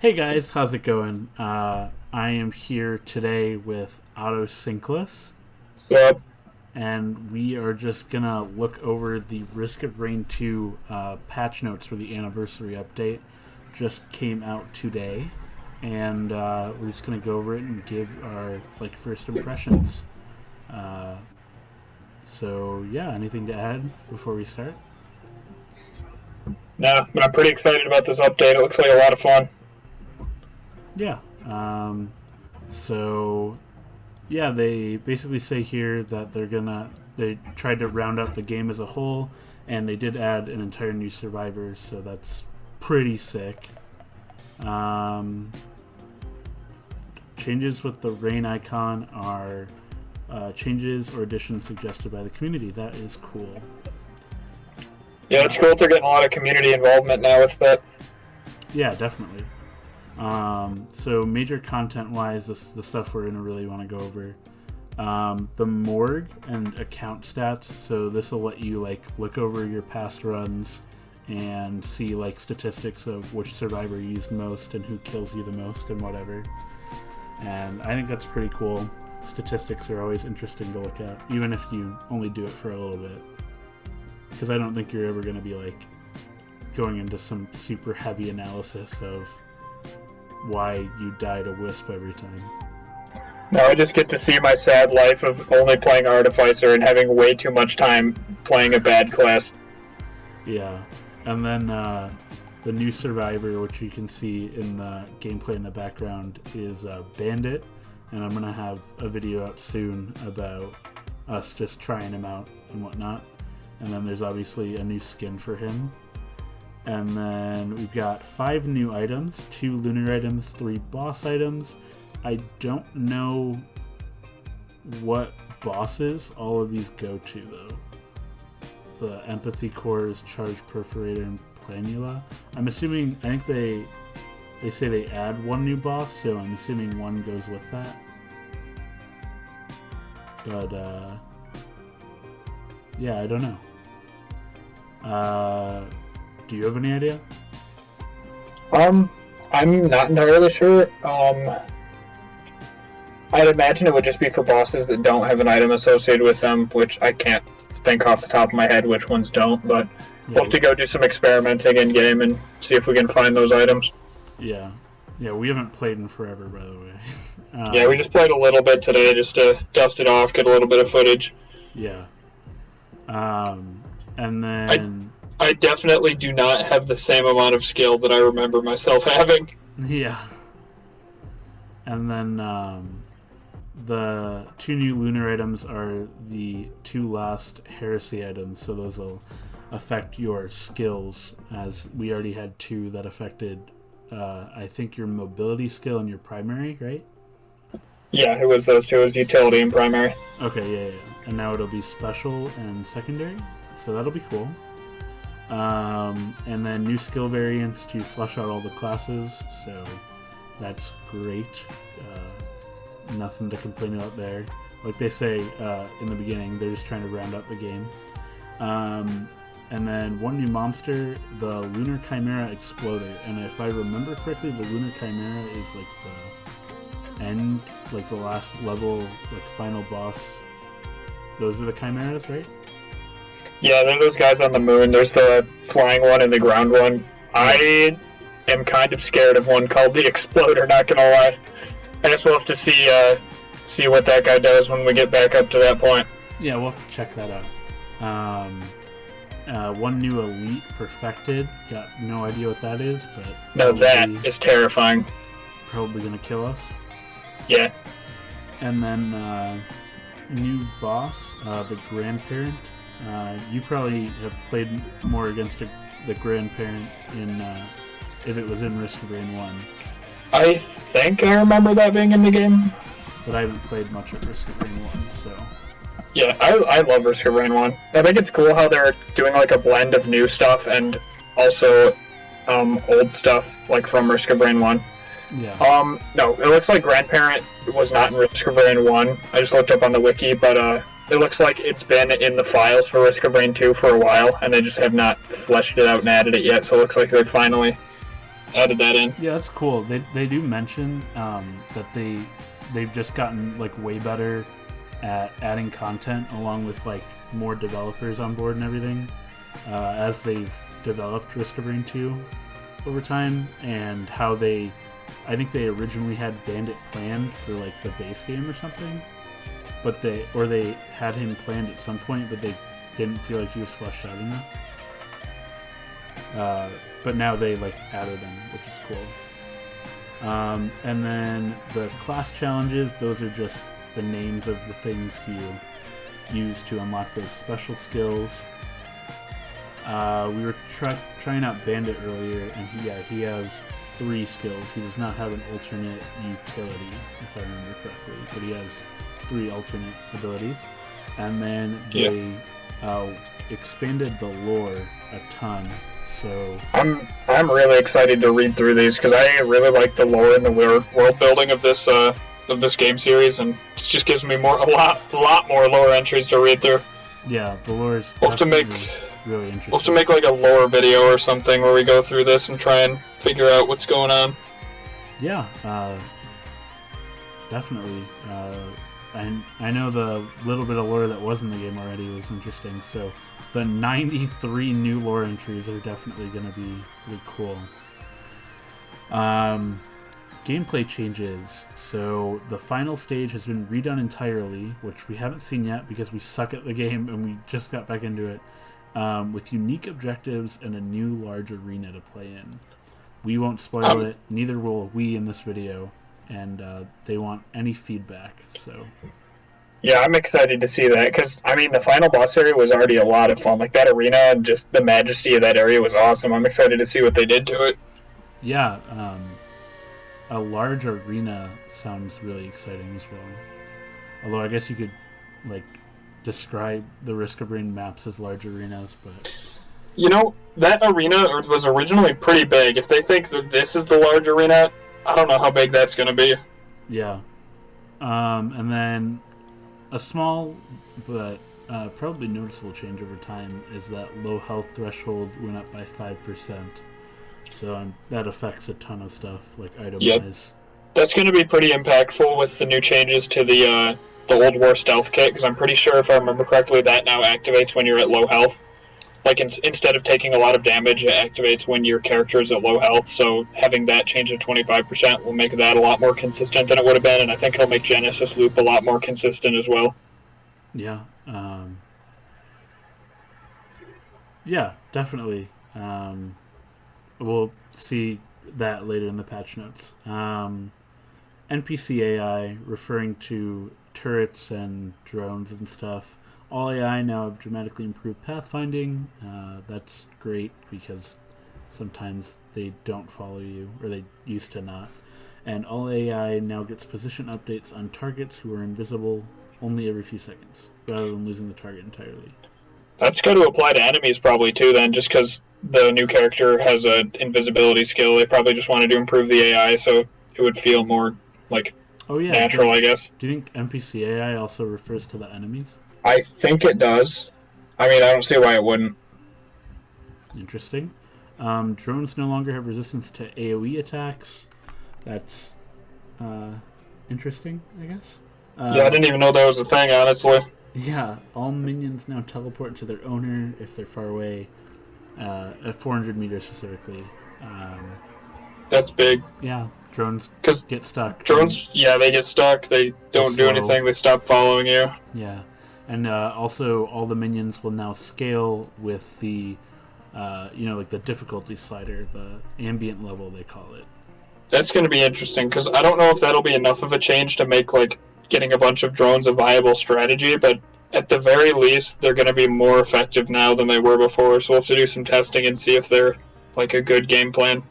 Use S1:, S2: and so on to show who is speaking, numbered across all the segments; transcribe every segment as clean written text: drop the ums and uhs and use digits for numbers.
S1: Hey guys, how's it going? I am here today with Otocinclus,
S2: Yep.
S1: and we are just gonna look over the Risk of Rain 2 patch notes for the anniversary update. Just came out today, and we're just gonna go over it and give our first impressions. Uh, so yeah, anything to add before we start?
S2: Nah, but I'm pretty excited about this update. It looks like a lot of fun.
S1: Yeah. So yeah, they basically say here that they tried to round up the game as a whole, and they did add an entire new survivor, so that's pretty sick. Um, Changes with the rain icon are changes or additions suggested by the community. That is cool.
S2: Yeah, it's cool. They're getting a lot of community involvement now with that.
S1: Yeah, definitely. So major content wise, the stuff we're gonna really want to go over. The morgue and account stats. So this will let you look over your past runs and see statistics of which survivor you used most and who kills you the most and whatever. And I think that's pretty cool. Statistics are always interesting to look at, even if you only do it for a little bit. Because I don't think you're ever going to be going into some super heavy analysis of why you died a wisp every time.
S2: Now I just get to see my sad life of only playing Artificer and having way too much time playing a bad class.
S1: Yeah. And then the new survivor, which you can see in the gameplay in the background, is Bandit. And I'm going to have a video out soon about us just trying him out and whatnot. And then there's obviously a new skin for him. And then we've got 5 new items, 2 lunar items, 3 boss items. I don't know what bosses all of these go to, though. The Empathy Cores, Charge Perforator, and Planula. I think they say they add 1 new boss, so I'm assuming 1 goes with that. But, yeah, I don't know. Do you have any idea?
S2: I'm not entirely sure. I'd imagine it would just be for bosses that don't have an item associated with them, which I can't think off the top of my head which ones don't, but we'll have to go do some experimenting in game and see if we can find those items.
S1: Yeah. Yeah, we haven't played in forever, by the way.
S2: Yeah, we just played a little bit today just to dust it off, get a little bit of footage.
S1: Yeah. And then...
S2: I definitely do not have the same amount of skill that I remember myself having.
S1: Yeah. And then the 2 new lunar items are the 2 last heresy items, so those will affect your skills, as we already had 2 that affected, I think, your mobility skill and your primary, right?
S2: Yeah, it was those 2. It was utility and primary.
S1: Okay, yeah. And now it'll be special and secondary, so that'll be cool. And then new skill variants to flesh out all the classes, so that's great. Nothing to complain about there. Like they say in the beginning, they're just trying to round up the game. And then 1 new monster, the Lunar Chimera Exploder. And if I remember correctly, the Lunar Chimera is the end, the last level, final boss. Those are the chimeras, right?
S2: Yeah, there are those guys on the moon. There's the flying one and the ground one. I am kind of scared of one called the Exploder, not gonna lie. I guess we'll have to see what that guy does when we get back up to that point.
S1: Yeah, we'll have to check that out. 1 new Elite Perfected. Got no idea what that is, but...
S2: No, that is terrifying.
S1: Probably gonna kill us.
S2: Yeah.
S1: And then new boss, the Grandparent. You probably have played more against the Grandparent in if it was in Risk of Rain 1.
S2: I think I remember that being in the game.
S1: But I haven't played much of Risk of Rain 1, so...
S2: Yeah, I love Risk of Rain 1. I think it's cool how they're doing a blend of new stuff and also old stuff, from Risk of Rain 1.
S1: Yeah.
S2: No, it looks like Grandparent was not in Risk of Rain 1. I just looked up on the wiki, but it looks like it's been in the files for Risk of Rain 2 for a while, and they just have not fleshed it out and added it yet, so it looks like they finally added that in.
S1: Yeah, that's cool. They do mention that they've just gotten like way better at adding content, along with like more developers on board and everything, as they've developed Risk of Rain 2 over time, and how I think they originally had Bandit planned for like the base game or something, but they had him planned at some point, but they didn't feel like he was fleshed out enough. But now they like added him, which is cool. And then the class challenges, those are just the names of the things you use to unlock those special skills. We were trying out Bandit earlier, and he has 3 skills. He does not have an alternate utility, if I remember correctly, but he has 3 alternate abilities. And then they expanded the lore a ton. So
S2: I'm really excited to read through these because I really like the lore and the world building of this game series, and it just gives me a lot more lore entries to read through.
S1: Yeah, the lore is really interesting.
S2: We'll have to make like a lore video or something where we go through this and try and figure out what's going on.
S1: Yeah, definitely. I know the little bit of lore that was in the game already was interesting, so the 93 new lore entries are definitely going to be really cool. Gameplay changes. So the final stage has been redone entirely, which we haven't seen yet because we suck at the game and we just got back into it, with unique objectives and a new large arena to play in. We won't spoil it, neither will we in this video, and they want any feedback, so...
S2: Yeah, I'm excited to see that, because, I mean, the final boss area was already a lot of fun. Like, that arena and just the majesty of that area was awesome. I'm excited to see what they did to it.
S1: Yeah, a large arena sounds really exciting as well. Although I guess you could, like, describe the Risk of Rain maps as large arenas, but...
S2: You know, that arena was originally pretty big. If they think that this is the large arena, I don't know how big that's going to be.
S1: Yeah. And then... a small but probably noticeable change over time is that low health threshold went up by 5%. So that affects a ton of stuff, like item-wise.
S2: Yep. That's going to be pretty impactful with the new changes to the Old War Stealth Kit, because I'm pretty sure, if I remember correctly, that now activates when you're at low health. Like, instead of taking a lot of damage, it activates when your character is at low health, so having that change to 25% will make that a lot more consistent than it would have been, and I think it'll make Genesis Loop a lot more consistent as well.
S1: Yeah. Yeah, definitely. We'll see that later in the patch notes. NPC AI, referring to turrets and drones and stuff. All AI now have dramatically improved pathfinding. That's great because sometimes they don't follow you, or they used to not. And all AI now gets position updates on targets who are invisible only every few seconds, rather than losing the target entirely.
S2: That's going to apply to enemies probably too then, just because the new character has an invisibility skill. They probably just wanted to improve the AI so it would feel more like natural, I guess.
S1: Do you think NPC AI also refers to the enemies?
S2: I think it does. I mean, I don't see why it wouldn't.
S1: Interesting. Drones no longer have resistance to AoE attacks. That's interesting, I guess.
S2: Yeah, I didn't even know that was a thing, honestly.
S1: Yeah, all minions now teleport to their owner if they're far away, at 400 meters specifically.
S2: That's big.
S1: Yeah, drones get stuck.
S2: Drones, they get stuck. They don't do anything. They stop following you.
S1: Yeah, and also all the minions will now scale with the, like the difficulty slider, the ambient level they call it.
S2: That's going to be interesting because I don't know if that'll be enough of a change to make like getting a bunch of drones a viable strategy, but at the very least, they're going to be more effective now than they were before, so we'll have to do some testing and see if they're like a good game plan.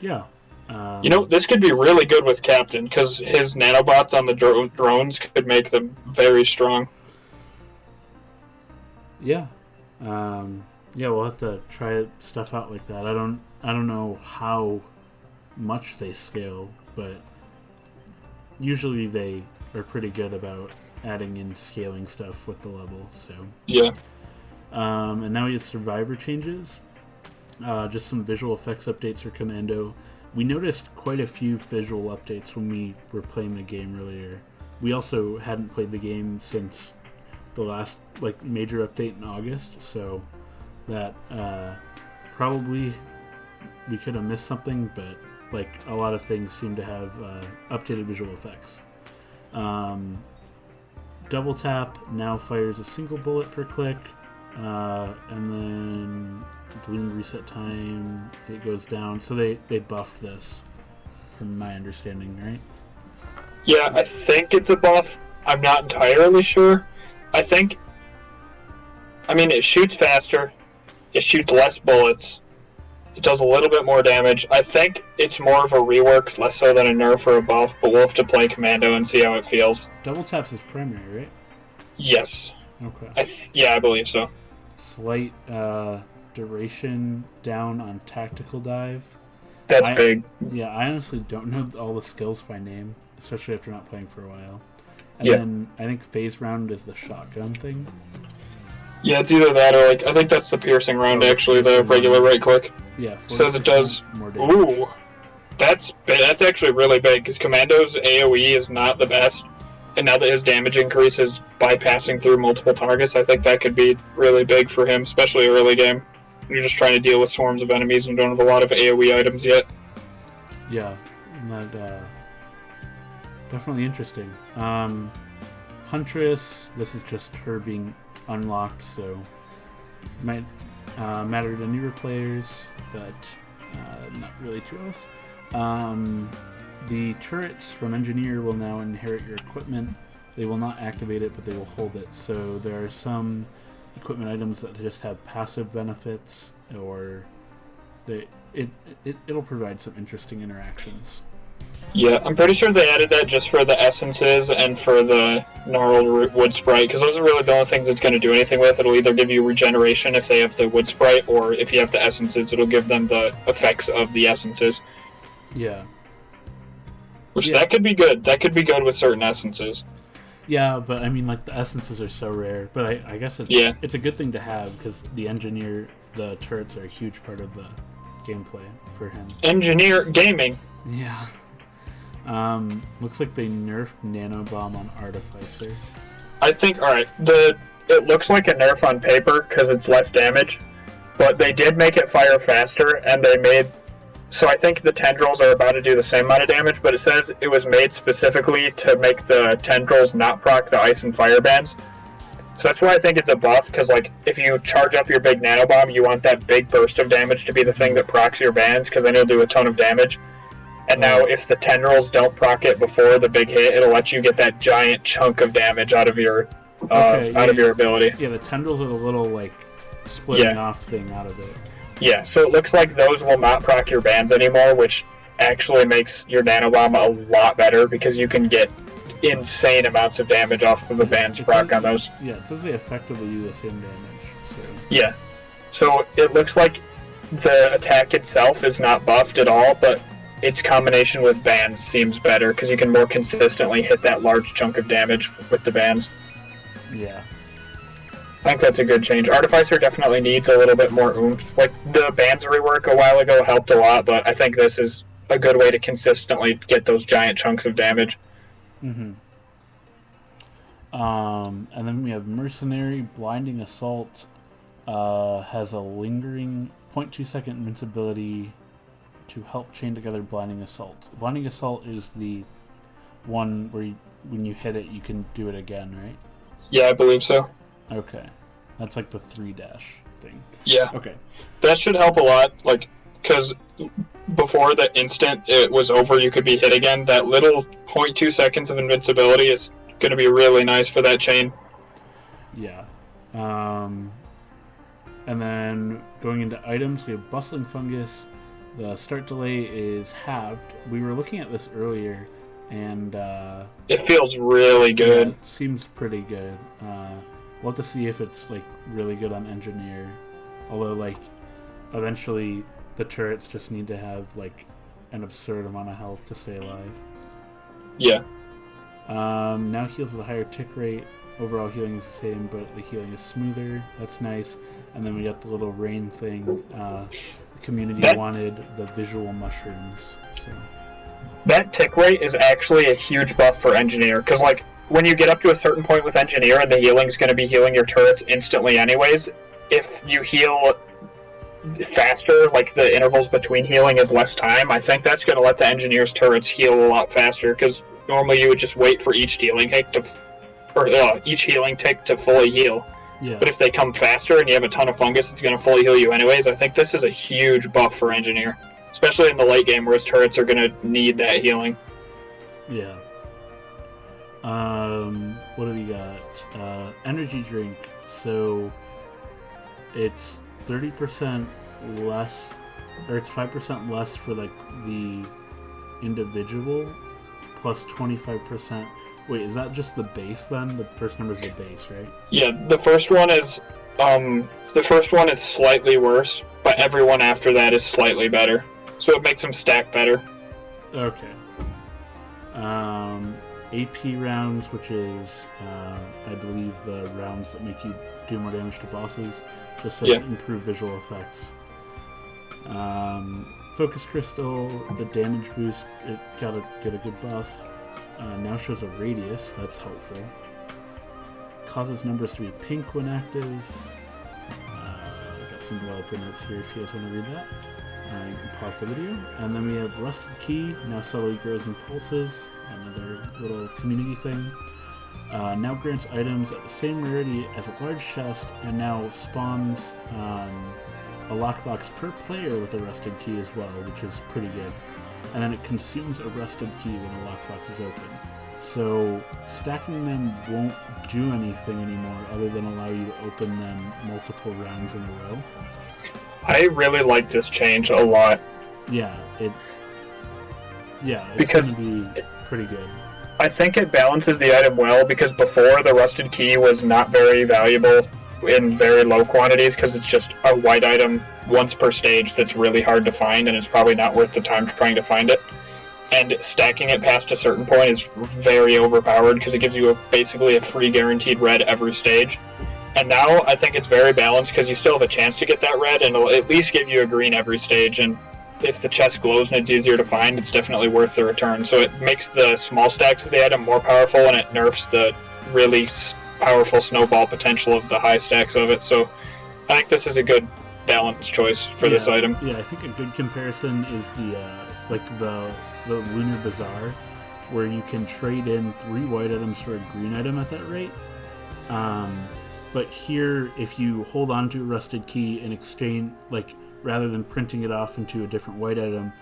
S1: Yeah.
S2: This could be really good with Captain, because his nanobots on the drones could make them very strong.
S1: Yeah. We'll have to try stuff out like that. I don't know how much they scale, but usually they are pretty good about adding in scaling stuff with the level. So
S2: yeah.
S1: And now we have survivor changes. Just some visual effects updates for Commando. We noticed quite a few visual updates when we were playing the game earlier. We also hadn't played the game since the last major update in August, so that probably we could have missed something, but a lot of things seem to have updated visual effects. Double tap now fires a single bullet per click, and then bloom reset time, it goes down. So they buffed this, from my understanding, right?
S2: Yeah, I think it's a buff. I'm not entirely sure. It shoots faster. It shoots less bullets. It does a little bit more damage. I think it's more of a rework, less so than a nerf or a buff, but we'll have to play Commando and see how it feels.
S1: Double taps is primary, right?
S2: Yes.
S1: Okay.
S2: I believe so.
S1: Slight duration down on tactical dive.
S2: That's big.
S1: Yeah, I honestly don't know all the skills by name, especially after not playing for a while. And then I think phase round is the shotgun thing. Yeah,
S2: it's either that or I think that's the piercing round, actually, the regular right click.
S1: Yeah,
S2: says it does
S1: more damage.
S2: Ooh, that's actually really big, because Commando's AoE is not the best, and now that his damage increases by passing through multiple targets, I think that could be really big for him, especially early game. You're just trying to deal with swarms of enemies and don't have a lot of AoE items yet.
S1: Yeah, that definitely interesting. Huntress, this is just her being unlocked, so might matter to newer players, but not really to us. The turrets from Engineer will now inherit your equipment. They will not activate it, but they will hold it. So there are some equipment items that just have passive benefits, or it'll provide some interesting interactions.
S2: Yeah, I'm pretty sure they added that just for the essences and for the gnarled wood sprite, because those are really the only things it's going to do anything with. It'll either give you regeneration if they have the wood sprite, or if you have the essences, it'll give them the effects of the essences.
S1: Yeah.
S2: That could be good. That could be good with certain essences.
S1: Yeah, but the essences are so rare. But I guess it's a good thing to have, because the Engineer, the turrets are a huge part of the gameplay for him.
S2: Engineer gaming.
S1: Yeah. Looks like they nerfed Nanobomb on Artificer.
S2: I think, alright, it looks like a nerf on paper because it's less damage, but they did make it fire faster, and so I think the tendrils are about to do the same amount of damage, but it says it was made specifically to make the tendrils not proc the ice and fire bands. So that's why I think it's a buff, because if you charge up your big nanobomb, you want that big burst of damage to be the thing that procs your bands, because then it'll do a ton of damage. And now, if the tendrils don't proc it before the big hit, it'll let you get that giant chunk of damage out of your your ability.
S1: Yeah, the tendrils are the little splitting off thing out of it.
S2: Yeah, so it looks like those will not proc your bands anymore, which actually makes your nanobomb a lot better, because you can get insane amounts of damage off of the band's proc on those.
S1: Yeah, it says they effectively do the same damage. So.
S2: Yeah, so it looks like the attack itself is not buffed at all, but its combination with bands seems better, because you can more consistently hit that large chunk of damage with the bands.
S1: Yeah.
S2: I think that's a good change. Artificer definitely needs a little bit more oomph. The bands rework a while ago helped a lot, but I think this is a good way to consistently get those giant chunks of damage.
S1: Mm-hmm. And then we have Mercenary. Blinding Assault has a lingering 0.2 second invincibility to help chain together Blinding Assault. Blinding Assault is the one where when you hit it, you can do it again, right?
S2: Yeah, I believe so.
S1: Okay. That's the 3- thing.
S2: Yeah.
S1: Okay.
S2: That should help a lot, because before the instant it was over, you could be hit again. That little 0.2 seconds of invincibility is going to be really nice for that chain.
S1: Yeah. And then going into items, we have Bustling Fungus. The start delay is halved. We were looking at this earlier, and
S2: it feels really good.
S1: Yeah, it seems pretty good. We'll have to see if it's really good on Engineer. Although eventually the turrets just need to have an absurd amount of health to stay alive.
S2: Yeah.
S1: Now heals at a higher tick rate. Overall healing is the same, but the healing is smoother. That's nice. And then we got the little rain thing. community
S2: That-
S1: wanted the visual mushrooms. So
S2: That tick rate is actually a huge buff for Engineer, because like when you get up to a certain point with Engineer and the healing's going to be healing your turrets instantly anyways, if you heal faster, like the intervals between healing is less time, I think that's going to let the Engineer's turrets heal a lot faster, because normally you would just wait for each healing tick to fully heal.
S1: yeah,
S2: But if they come faster and you have a ton of fungus, it's going to fully heal you anyways. I think this is a huge buff for Engineer, especially in the late game where his turrets are going to need that healing.
S1: yeah. What do we got? Energy drink. So it's 30% less, or it's 5% less for like the individual, plus 25%. Wait, is that just the base then? The first number is the base, right?
S2: Yeah, the first one is slightly worse, but everyone after that is slightly better. So it makes them stack better.
S1: Okay. AP rounds, which is, I believe, the rounds that make you do more damage to bosses. Just says improve visual effects. Focus crystal, the damage boost, it gotta get a good buff. Now shows a radius, that's helpful. Causes numbers to be pink when active. Got some developer notes here if you guys want to read that. You can pause the video. And then we have Rusted Key, now slowly grows in pulses. Another little community thing. Now grants items at the same rarity as a large chest, and now spawns a lockbox per player with a rusted key as well, which is pretty good. And then it consumes a rusted key when a lockbox is open. So stacking them won't do anything anymore other than allow you to open them multiple rounds in a row.
S2: I really like this change a lot.
S1: Yeah, it's
S2: Because-
S1: going to be pretty good.
S2: I think it balances the item well, because before the rusted key was not very valuable in very low quantities, because it's just a white item once per stage that's really hard to find, and it's probably not worth the time trying to find it. And stacking it past a certain point is very overpowered, because it gives you basically a free guaranteed red every stage. And now I think it's very balanced, because you still have a chance to get that red, and it'll at least give you a green every stage. And if the chest glows and it's easier to find, it's definitely worth the return. So it makes the small stacks of the item more powerful, and it nerfs the really powerful snowball potential of the high stacks of it. So I think this is a good balanced choice for this item.
S1: Yeah, I think a good comparison is the Lunar Bazaar, where you can trade in 3 white items for a green item at that rate. But here, if you hold on to a rusted key and exchange, rather than printing it off into a different white item,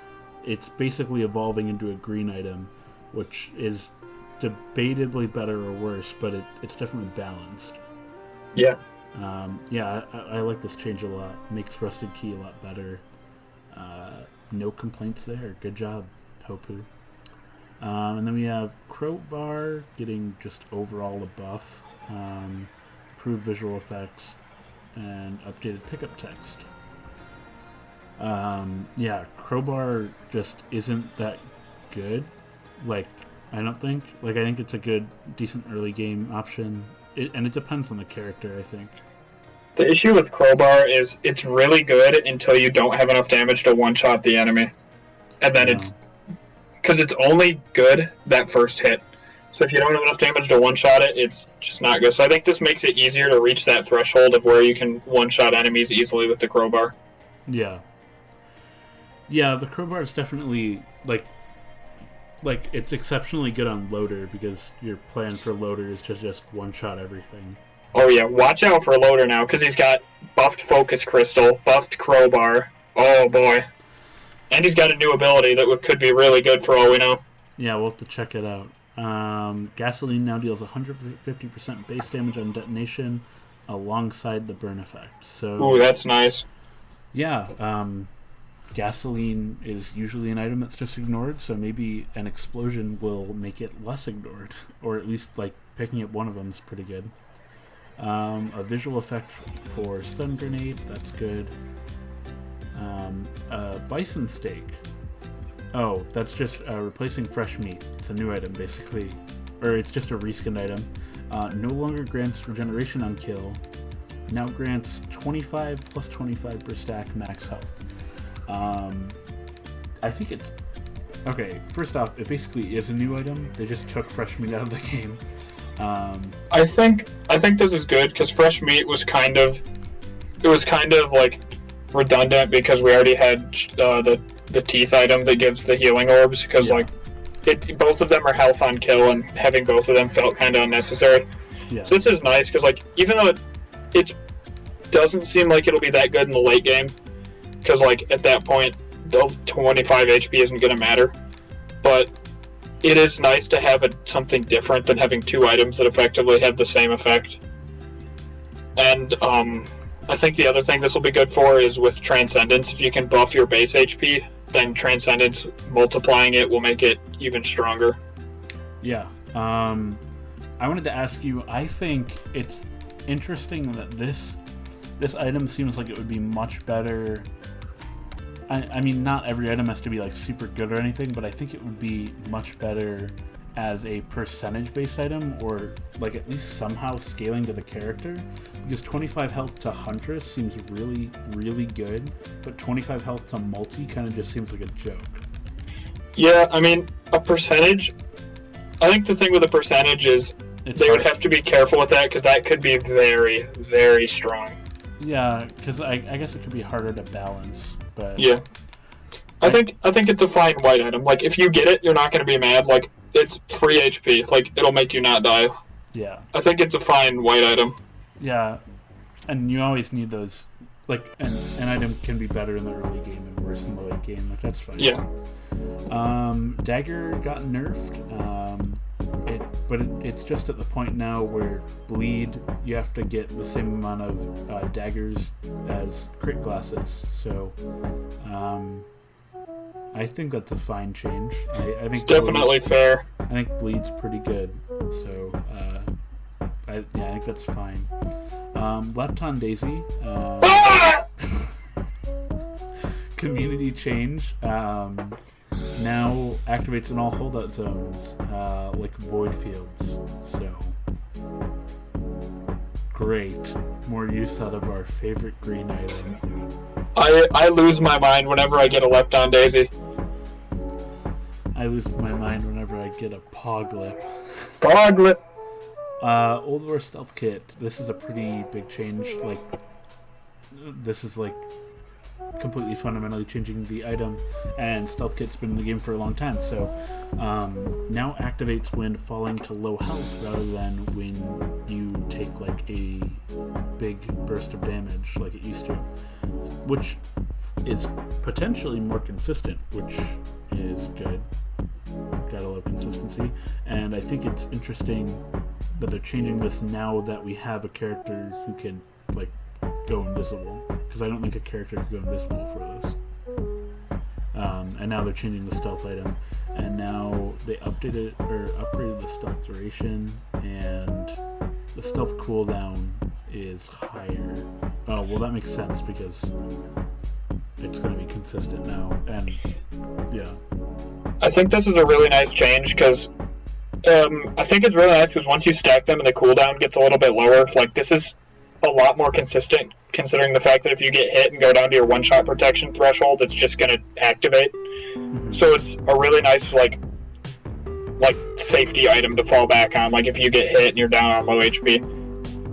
S1: it's basically evolving into a green item, which is debatably better or worse, but it's definitely balanced.
S2: Yeah.
S1: I like this change a lot. Makes Rusted Key a lot better. No complaints there. Good job, Hopu. And then we have Crowbar getting just overall a buff. Improved visual effects and updated pickup text. Crowbar just isn't that good. I don't think. I think it's a good, decent early game option. And it depends on the character, I think.
S2: The issue with Crowbar is it's really good until you don't have enough damage to one-shot the enemy. And then because it's only good that first hit. So if you don't have enough damage to one-shot it, it's just not good. So I think this makes it easier to reach that threshold of where you can one-shot enemies easily with the Crowbar.
S1: Yeah. Yeah, the Crowbar is definitely, it's exceptionally good on Loader, because your plan for Loader is to just one-shot everything.
S2: Oh yeah, watch out for Loader now, because he's got buffed Focus Crystal, buffed Crowbar. Oh boy. And he's got a new ability that could be really good for all we know.
S1: Yeah, we'll have to check it out. Gasoline now deals 150% base damage on detonation alongside the burn effect. So,
S2: ooh, that's nice.
S1: Yeah, gasoline is usually an item that's just ignored, so maybe an explosion will make it less ignored, or at least picking up one of them is pretty good. A visual effect for stun grenade, that's good. Bison steak. Oh, that's just replacing fresh meat. It's a new item, basically. Or it's just a reskinned item. No longer grants regeneration on kill. Now grants 25 plus 25 per stack max health. I think it's okay. First off, it basically is a new item. They just took fresh meat out of the game.
S2: I think this is good because fresh meat was kind of like redundant because we already had the teeth item that gives the healing orbs because both of them are health on kill and having both of them felt kind of unnecessary.
S1: Yeah.
S2: So this is nice because like even though it doesn't seem like it'll be that good in the late game because like at that point the 25 HP isn't going to matter, but it is nice to have something different than having two items that effectively have the same effect. And I think the other thing this will be good for is with Transcendence. If you can buff your base HP, then Transcendence multiplying it will make it even stronger.
S1: Yeah. I wanted to ask you, I think it's interesting that this item seems like it would be much better. I mean, not every item has to be like super good or anything, but I think it would be much better as a percentage-based item, or like at least somehow scaling to the character, because 25 health to Huntress seems really, really good, but 25 health to Multi kind of just seems like a joke.
S2: Yeah, I mean, a percentage, I think the thing with a percentage is they would have to be careful with that, because that could be very, very strong.
S1: Yeah, because I guess it could be harder to balance, but...
S2: Yeah. I think it's a fine white item. Like, if you get it, you're not going to be mad. Like, it's free HP. Like, it'll make you not die.
S1: Yeah.
S2: I think it's a fine white item.
S1: Yeah. And you always need those. Like, an item can be better in the early game and worse in the late game. Like, that's fine.
S2: Yeah.
S1: Dagger got nerfed. It's just at the point now where bleed, you have to get the same amount of daggers as crit glasses. So, I think that's a fine change. I think
S2: it's definitely fair.
S1: I think bleed's pretty good. So, I think that's fine. Lepton Daisy. Community change. Now activates in all holdout zones, like void fields. So great, more use out of our favorite green item.
S2: I lose my mind whenever I get a Lepton Daisy.
S1: I lose my mind whenever I get a Poglip.
S2: Poglip.
S1: Old War Stealth Kit. This is a pretty big change. Like, this is like completely fundamentally changing the item, and Stealth Kit's been in the game for a long time, so now activates when falling to low health rather than when you take like a big burst of damage like it used to, which is potentially more consistent, which is good. Gotta love consistency. And I think it's interesting that they're changing this now that we have a character who can like go invisible, because I don't think a character could go invisible for this. And now they're changing the stealth item, and now they updated or upgraded the stealth duration, and the stealth cooldown is higher. Oh, well, that makes sense because it's going to be consistent now, and yeah.
S2: I think this is a really nice change because I think it's really nice because once you stack them and the cooldown gets a little bit lower, like this is a lot more consistent considering the fact that if you get hit and go down to your one-shot protection threshold, it's just going to activate. Mm-hmm. So it's a really nice like safety item to fall back on, like if you get hit and you're down on low HP.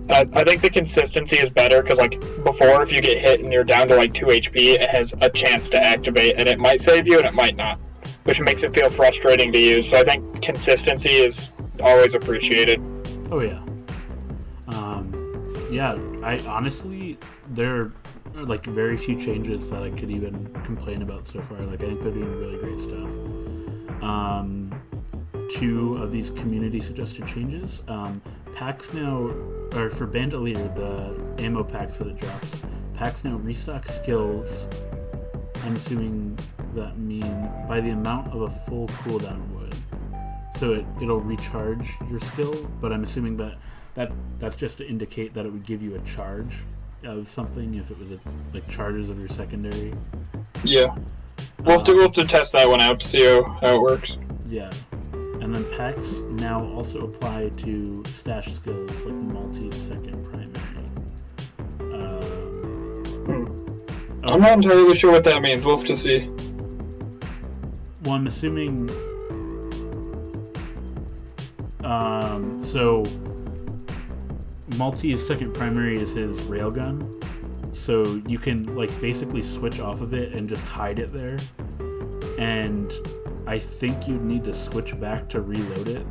S2: I think the consistency is better because like before, if you get hit and you're down to like 2 HP, it has a chance to activate, and it might save you and it might not, which makes it feel frustrating to use. So I think consistency is always appreciated.
S1: Oh yeah. Yeah, I honestly, there are like very few changes that I could even complain about so far. Like I think they're doing really great stuff. 2 of these community suggested changes. Packs now, or for Bandolier, the ammo packs that it drops, packs now restock skills. I'm assuming that mean by the amount of a full cooldown would. So it'll recharge your skill, but I'm assuming that's just to indicate that it would give you a charge of something if it was like charges of your secondary.
S2: Yeah. We'll have to test that one out to see how it works.
S1: Yeah. And then packs now also apply to stash skills like multi-second primary.
S2: I'm not entirely sure what that means. We'll have to see.
S1: Well, I'm assuming... so... Malty's second primary is his railgun. So you can, like, basically switch off of it and just hide it there. And I think you'd need to switch back to reload it.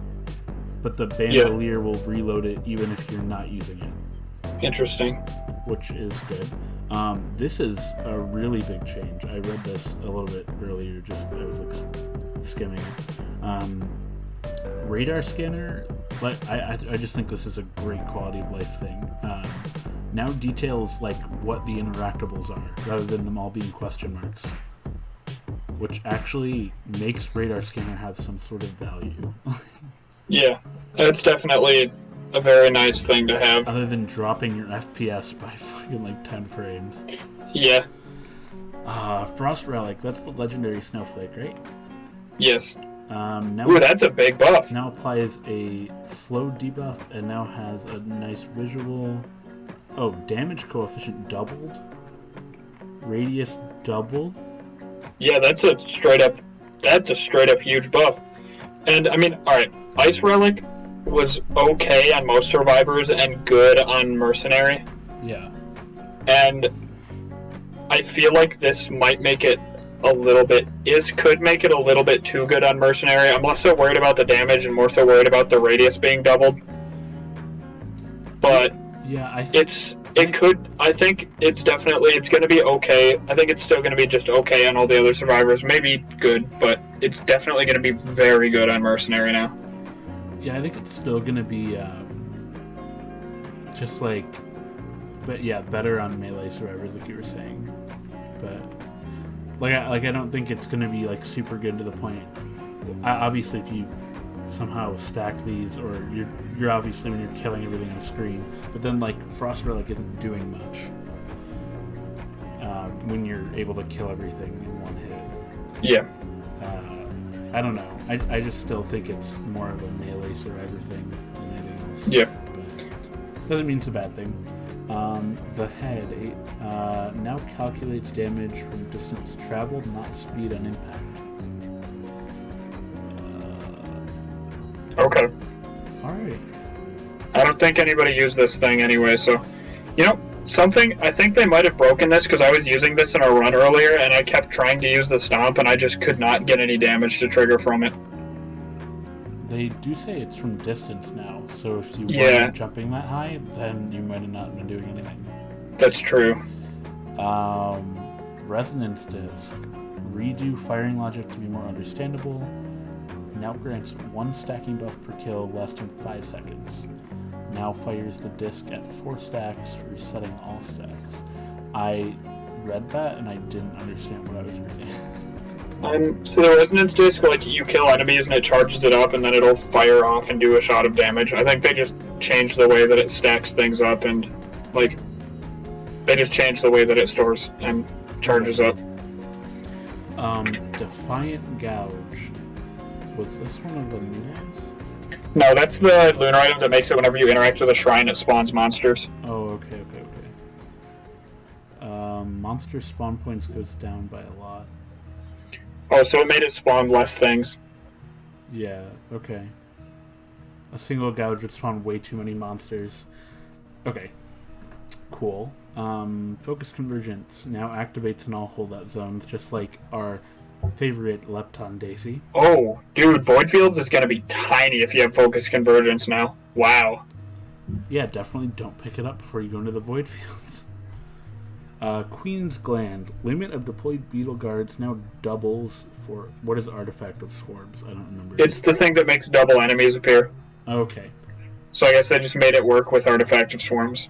S1: But the bandolier will reload it even if you're not using it.
S2: Interesting.
S1: Which is good. This is a really big change. I read this a little bit earlier, I was like skimming it. Radar scanner, but I just think this is a great quality of life thing. Now details like what the interactables are, rather than them all being question marks, which actually makes radar scanner have some sort of value.
S2: Yeah, that's definitely a very nice thing to have.
S1: Other than dropping your FPS by fucking like 10 frames.
S2: Yeah.
S1: Frost Relic, that's the legendary snowflake, right?
S2: Yes.
S1: Now
S2: Ooh, that's a big buff.
S1: Now applies a slow debuff and now has a nice visual. Oh, damage coefficient doubled. Radius doubled.
S2: Yeah, that's a straight up huge buff. And I mean, alright, Ice Relic was okay on most survivors and good on Mercenary.
S1: Yeah.
S2: And I feel like this might make it could make it a little bit too good on Mercenary. I'm less so worried about the damage and more so worried about the radius being doubled. But
S1: yeah, I think
S2: it's going to be okay. I think it's still going to be just okay on all the other survivors. Maybe good, but it's definitely going to be very good on Mercenary now.
S1: Yeah, I think it's still going to be just like, but yeah, better on melee survivors, like you were saying. But I don't think it's going to be like super good to the point. Obviously, if you somehow stack these, or you're obviously when you're killing everything on screen, but then like Frost Relic isn't doing much when you're able to kill everything in one hit.
S2: Yeah.
S1: I don't know. I just still think it's more of a melee survivor thing than anything else.
S2: Yeah.
S1: But doesn't mean it's a bad thing. The head now calculates damage from distance traveled, not speed on impact.
S2: Okay.
S1: Alright.
S2: I don't think anybody used this thing anyway, so... You know, I think they might have broken this because I was using this in a run earlier and I kept trying to use the Stomp and I just could not get any damage to trigger from it.
S1: They do say it's from distance now, so if you weren't jumping that high, then you might have not been doing anything.
S2: That's true.
S1: Resonance Disc. Redo firing logic to be more understandable. Now grants 1 stacking buff per kill less than 5 seconds. Now fires the disc at 4 stacks, resetting all stacks. I read that and I didn't understand what I was reading.
S2: So the resonance disc, like, you kill enemies and it charges it up and then it'll fire off and do a shot of damage. I think they just changed the way that it stacks things up and, like, they just changed the way that it stores and charges up.
S1: Defiant Gouge. Was this one of the new ones?
S2: No, that's the lunar item that makes it whenever you interact with a shrine, it spawns monsters.
S1: Oh, okay. Monster spawn points goes down by a lot.
S2: Oh, so it made it spawn less things.
S1: Yeah, okay. A single gouge would spawn way too many monsters. Okay. Cool. Focus Convergence now activates in all holdout zones, just like our favorite Lepton Daisy.
S2: Oh, dude, Void Fields is going to be tiny if you have Focus Convergence now. Wow.
S1: Yeah, definitely don't pick it up before you go into the Void Fields. Queen's Gland. Limit of deployed beetle guards now doubles for... What is Artifact of Swarms? I don't remember.
S2: It's the thing that makes double enemies appear.
S1: Okay.
S2: So I guess I just made it work with Artifact of Swarms.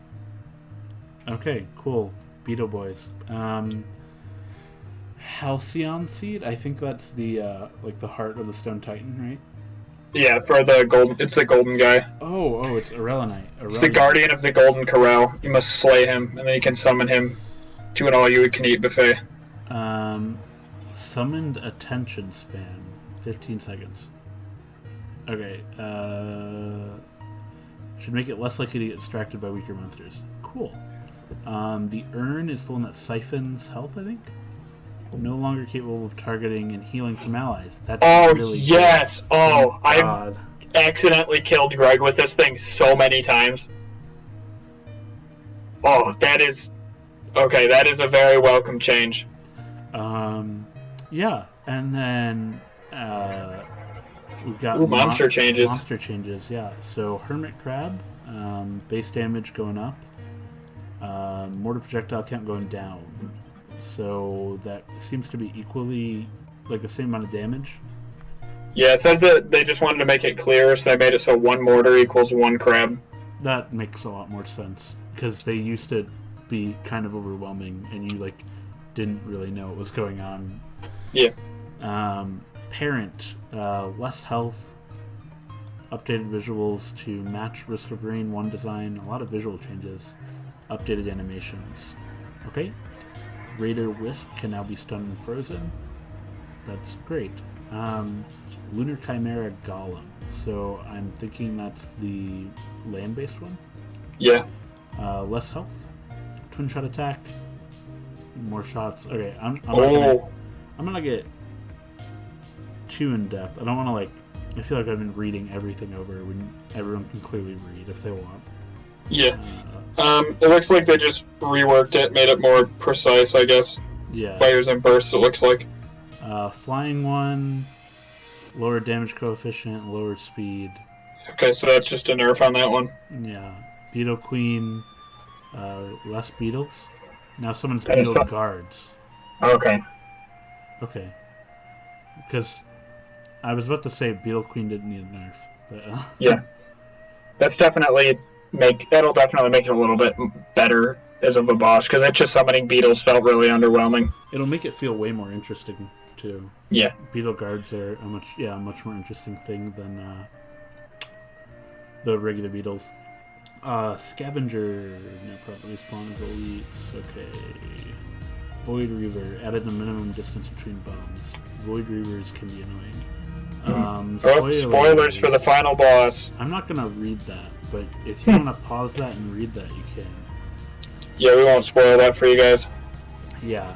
S1: Okay, cool. Beetle Boys. Halcyon Seed? I think that's the like the heart of the Stone Titan, right?
S2: Yeah, for the golden... It's the golden guy.
S1: Oh, it's Irelanite.
S2: It's the guardian of the golden corral. You must slay him, and then you can summon him to an all-you-can-eat buffet.
S1: Summoned Attention Span. 15 seconds. Okay, should make it less likely to get distracted by weaker monsters. Cool. The urn is the one that siphons health, I think. No longer capable of targeting and healing from allies. That's really
S2: yes.
S1: good.
S2: Oh,
S1: God.
S2: I've accidentally killed Greg with this thing so many times. Oh, that is okay. That is a very welcome change.
S1: Yeah, and then we've got
S2: monster changes.
S1: Monster changes, yeah. So Hermit Crab, base damage going up, mortar projectile count going down. So that seems to be equally like the same amount of damage.
S2: Yeah, it says that they just wanted to make it clear, so they made it so one mortar equals one crab.
S1: That makes a lot more sense because they used to be kind of overwhelming, and you like didn't really know what was going on.
S2: Yeah.
S1: Parent, less health, updated visuals to match Risk of Rain 1 design, a lot of visual changes, updated animations. Okay. Raider Wisp can now be stunned and frozen. That's great. Lunar Chimera Golem. So I'm thinking that's the land-based one.
S2: Yeah.
S1: Less health, twin shot attack, more shots. Okay, I'm gonna get too in depth. I don't want to like. I feel like I've been reading everything over when everyone can clearly read if they want.
S2: Yeah. It looks like they just reworked it, made it more precise, I guess.
S1: Yeah.
S2: Fires and bursts, it looks like.
S1: Flying one, lower damage coefficient, lower speed.
S2: Okay, so that's just a nerf on that one.
S1: Yeah. Beetle Queen, less beetles. Now someone's beetle guards.
S2: Okay.
S1: Okay. Because I was about to say Beetle Queen didn't need a nerf, but
S2: yeah. That'll definitely make it a little bit better as of a boss, because it's just summoning beetles felt really underwhelming.
S1: It'll make it feel way more interesting too.
S2: Yeah.
S1: Beetle guards are a much more interesting thing than the regular beetles. Scavenger no problem respawn as elites. Okay. Void Reaver added a minimum distance between bombs. Void Reavers can be annoying.
S2: Spoilers for the final boss.
S1: I'm not gonna read that, but if you want to pause that and read that, you can.
S2: Yeah, we won't spoil that for you guys.
S1: Yeah.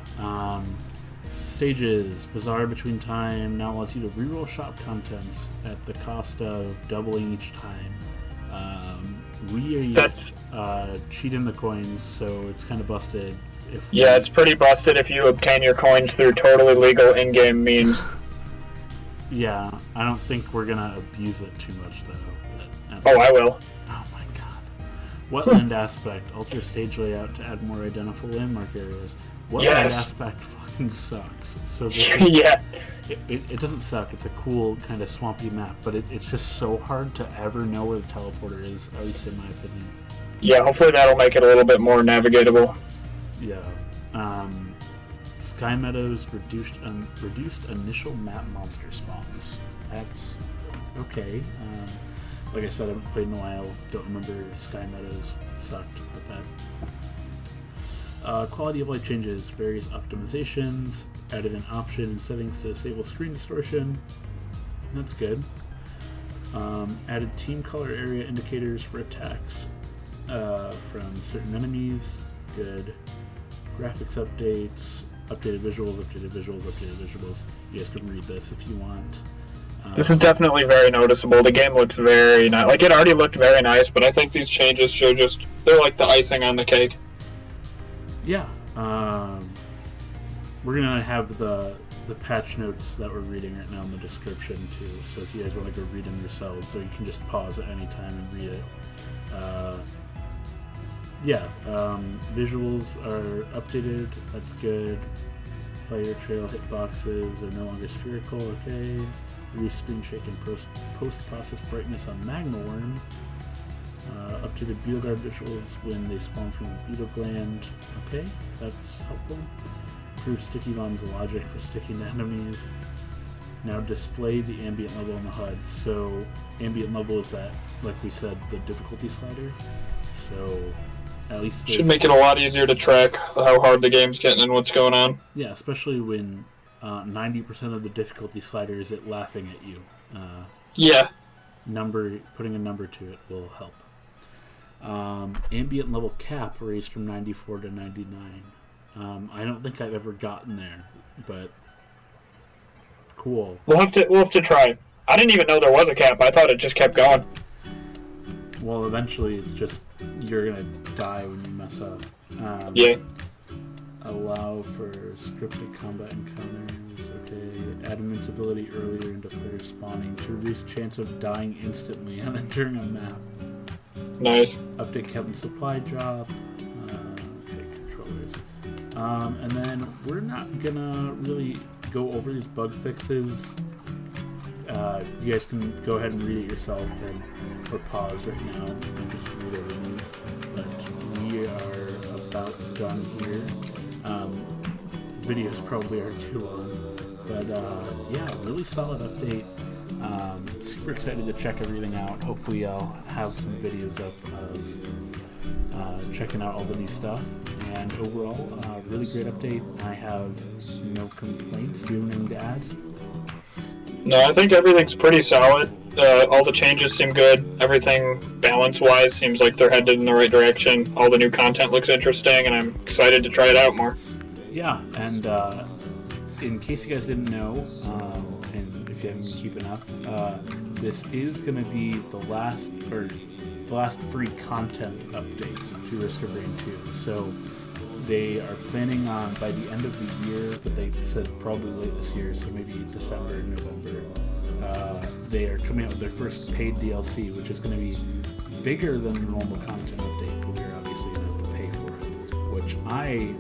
S1: Stages. Bazaar between time now allows you to reroll shop contents at the cost of doubling each time. We cheat in the coins, so it's kind of busted.
S2: It's pretty busted if you obtain your coins through totally legal in-game means.
S1: Yeah, I don't think we're gonna abuse it too much though.
S2: But, I will.
S1: Oh my god. Wetland aspect. Alter stage layout to add more identifiable landmark areas. Wetland aspect fucking sucks. So this is,
S2: yeah.
S1: It doesn't suck. It's a cool kind of swampy map, but it's just so hard to ever know where the teleporter is, at least in my opinion.
S2: Yeah, hopefully that'll make it a little bit more navigatable.
S1: Yeah. Sky Meadows reduced initial map monster spawns. That's okay. Like I said, I haven't played in a while. Don't remember Sky Meadows. Sucked about that. Quality of life changes. Various optimizations. Added an option in settings to disable screen distortion. That's good. Added team color area indicators for attacks from certain enemies. Good. Graphics updates. Updated visuals. You guys can read this if you want.
S2: This is definitely very noticeable. The game looks very nice. Like, it already looked very nice, but I think these changes they're like the icing on the cake.
S1: Yeah. We're going to have the patch notes that we're reading right now in the description, too. So if you guys want to go read them yourselves, so you can just pause at any time and read it. Visuals are updated. That's good. Fire trail hitboxes are no longer spherical. Okay. Reduce screen shake and post-process brightness on Magmaworm. Updated beetle guard visuals when they spawn from a beetle gland. Okay, that's helpful. Improve sticky bombs logic for sticking to enemies. Now display the ambient level on the HUD. So ambient level is that, like we said, the difficulty slider. So at least
S2: should make it a lot easier to track how hard the game's getting and what's going on.
S1: Yeah, especially when 90% of the difficulty slider is it laughing at you.
S2: Yeah.
S1: Putting a number to it will help. Ambient level cap raised from 94 to 99. I don't think I've ever gotten there, but cool.
S2: We'll have to try. I didn't even know there was a cap. I thought it just kept going.
S1: Well, eventually it's just you're gonna die when you mess up.
S2: Yeah.
S1: Allow for scripted combat encounters. Okay. Add invincibility earlier into player spawning to reduce chance of dying instantly on entering a map.
S2: Nice.
S1: Update Captain Supply drop. Okay, controllers. And then we're not gonna really go over these bug fixes. You guys can go ahead and read it yourself, or pause right now and just read over these. But we are about done here. Videos probably are too long, but yeah, really solid update. Super excited to check everything out. Hopefully I'll have some videos up of checking out all the new stuff. And overall, really great update. I have no complaints. Do you have anything to add?
S2: No, I think everything's pretty solid. All the changes seem good. Everything balance-wise seems like they're headed in the right direction. All the new content looks interesting, and I'm excited to try it out more.
S1: Yeah, and in case you guys didn't know, and if you haven't been keeping up, this is going to be the last free content update to Risk of Rain 2. So they are planning on, by the end of the year, but they said probably late this year, so maybe December, November, they are coming out with their first paid DLC, which is going to be bigger than the normal content update, but we're obviously going to have to pay for it, which I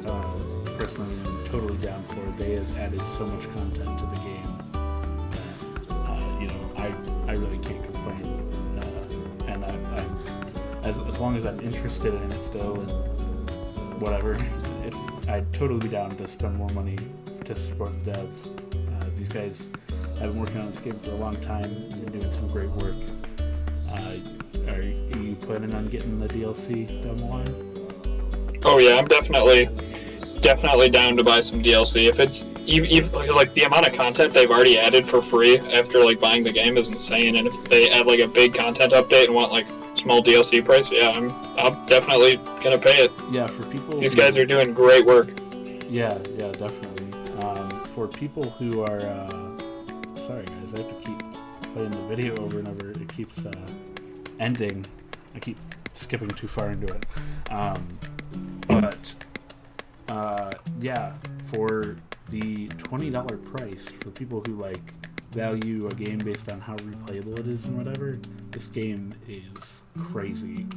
S1: personally am totally down for. They have added so much content to the game that, I really can't complain. And I'm as long as I'm interested in it still, and whatever, I'd totally be down to spend more money to support the devs. These guys have been working on this game for a long time and been doing some great work. Are you planning on getting the DLC down the line?
S2: Oh yeah, I'm definitely down to buy some DLC. If it's even like the amount of content they've already added for free after like buying the game is insane, and if they add like a big content update and want like small DLC price, yeah, I'm definitely gonna pay it.
S1: Yeah, for people.
S2: These guys are doing great work.
S1: Yeah, definitely. For people who are, sorry guys, I have to keep playing the video over and over. It keeps ending. I keep skipping too far into it. Yeah, for the $20 price, for people who like value a game based on how replayable it is and whatever, this game is crazy.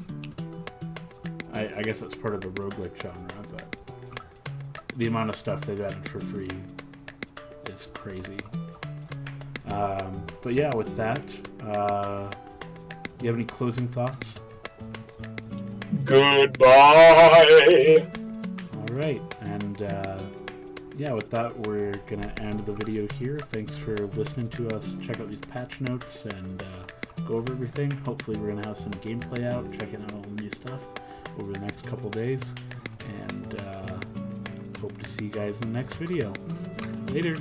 S1: I guess that's part of the roguelike genre, but the amount of stuff they've added for free is crazy. But yeah, with that, you have any closing thoughts?
S2: Goodbye!
S1: Alright, and yeah, with that, we're gonna end the video here. Thanks for listening to us. Check out these patch notes and go over everything. Hopefully we're gonna have some gameplay out, checking out all the new stuff over the next couple days, and hope to see you guys in the next video. Later!